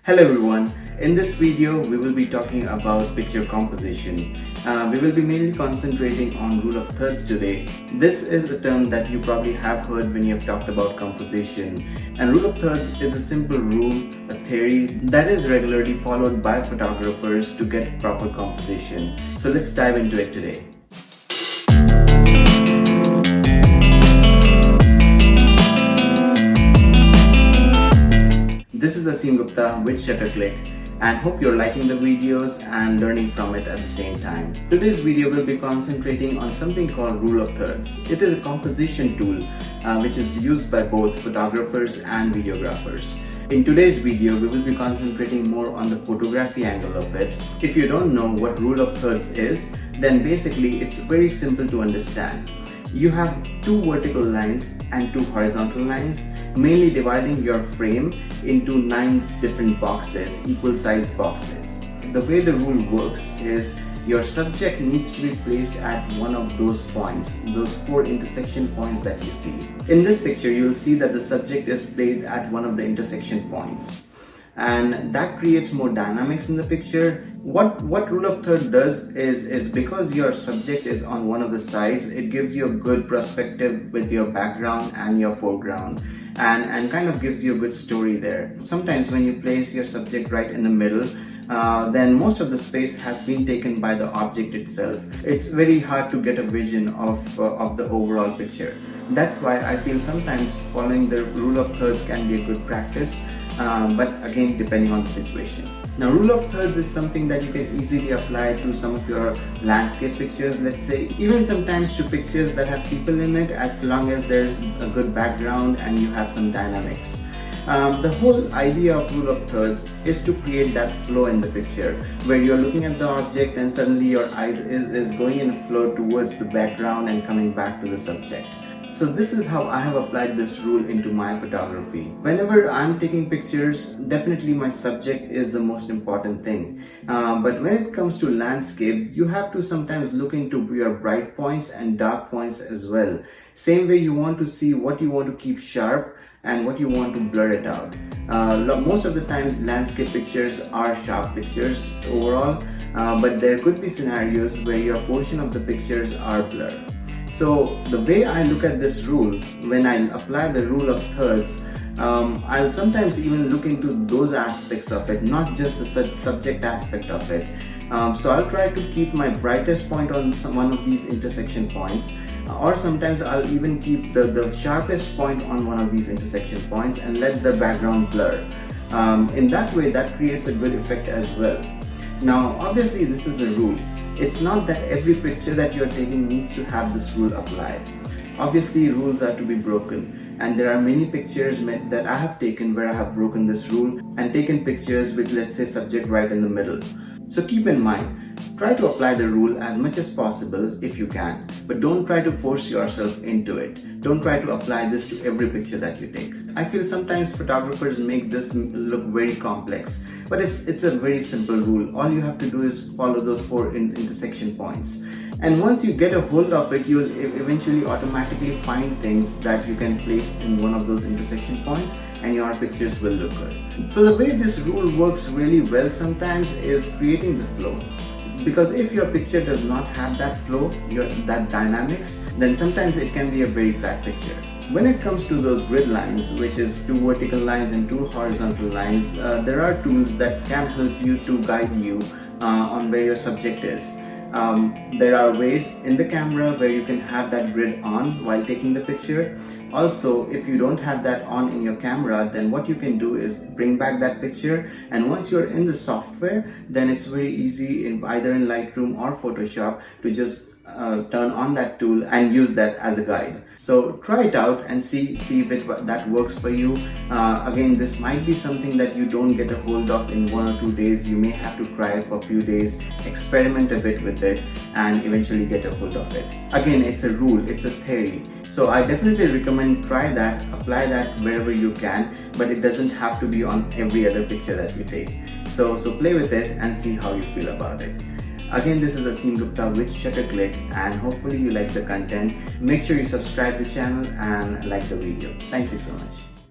Hello everyone, in this video we will be talking about picture composition. We will be mainly concentrating on rule of thirds today. This is a term that you probably have heard when you have talked about composition. And rule of thirds is a simple rule, a theory that is regularly followed by photographers to get proper composition. So let's dive into it today. This is Asim Gupta with ShutterClick, and hope you're liking the videos and learning from it at the same time. Today's video will be concentrating on something called rule of thirds. It is a composition tool which is used by both photographers and videographers. In today's video, we will be concentrating more on the photography angle of it. If you don't know what rule of thirds is, then basically it's very simple to understand. You have two vertical lines and two horizontal lines, mainly dividing your frame into 9 different boxes, equal sized boxes. The way the rule works is your subject needs to be placed at one of those points, those 4 intersection points that you see. In this picture, you will see that the subject is placed at one of the intersection points, and that creates more dynamics in the picture. What rule of third does is because your subject is on one of the sides, it gives you a good perspective with your background and your foreground, and kind of gives you a good story there. Sometimes when you place your subject right in the middle, then most of the space has been taken by the object itself. It's very hard to get a vision of the overall picture. That's why I feel sometimes following the rule of thirds can be a good practice, but again, depending on the situation. Now, rule of thirds is something that you can easily apply to some of your landscape pictures, let's say, even sometimes to pictures that have people in it, as long as there's a good background and you have some dynamics. The whole idea of rule of thirds is to create that flow in the picture, where you're looking at the object and suddenly your eyes is going in a flow towards the background and coming back to the subject. So this is how I have applied this rule into my photography. Whenever I'm taking pictures, definitely my subject is the most important thing. But when it comes to landscape, you have to sometimes look into your bright points and dark points as well. Same way, you want to see what you want to keep sharp and what you want to blur it out. Most of the times landscape pictures are sharp pictures overall, but there could be scenarios where your portion of the pictures are blurred. So the way I look at this rule, when I apply the rule of thirds, I'll sometimes even look into those aspects of it, not just the subject aspect of it. So I'll try to keep my brightest point on one of these intersection points, or sometimes I'll even keep the sharpest point on one of these intersection points and let the background blur. In that way, that creates a good effect as well. Now, obviously, this is a rule. It's not that every picture that you're taking needs to have this rule applied. Obviously, rules are to be broken, and there are many pictures that I have taken where I have broken this rule and taken pictures with, let's say, subject right in the middle. So keep in mind, try to apply the rule as much as possible if you can, but don't try to force yourself into it. Don't try to apply this to every picture that you take. I feel sometimes photographers make this look very complex, but it's a very simple rule. All you have to do is follow those 4 intersection points. And once you get a hold of it, you'll eventually automatically find things that you can place in one of those intersection points, and your pictures will look good. So the way this rule works really well sometimes is creating the flow. Because if your picture does not have that flow, that dynamics, then sometimes it can be a very flat picture. When it comes to those grid lines, which is 2 vertical lines and 2 horizontal lines, there are tools that can help you to guide you on where your subject is. There are ways in the camera where you can have that grid on while taking the picture. Also, if you don't have that on in your camera, then what you can do is bring back that picture, and once you're in the software, then it's very easy either in Lightroom or Photoshop to just turn on that tool and use that as a guide. So try it out and see if that works for you. Again, this might be something that you don't get a hold of in 1 or 2 days. You may have to try it for a few days, experiment a bit with it, and eventually get a hold of it. Again, it's a rule, it's a theory. So I definitely recommend try that, apply that wherever you can, but it doesn't have to be on every other picture that you take. So play with it and see how you feel about it. Again, this is Asim Gupta with ShutterClick, and hopefully you like the content. Make sure you subscribe to the channel and like the video. Thank you so much.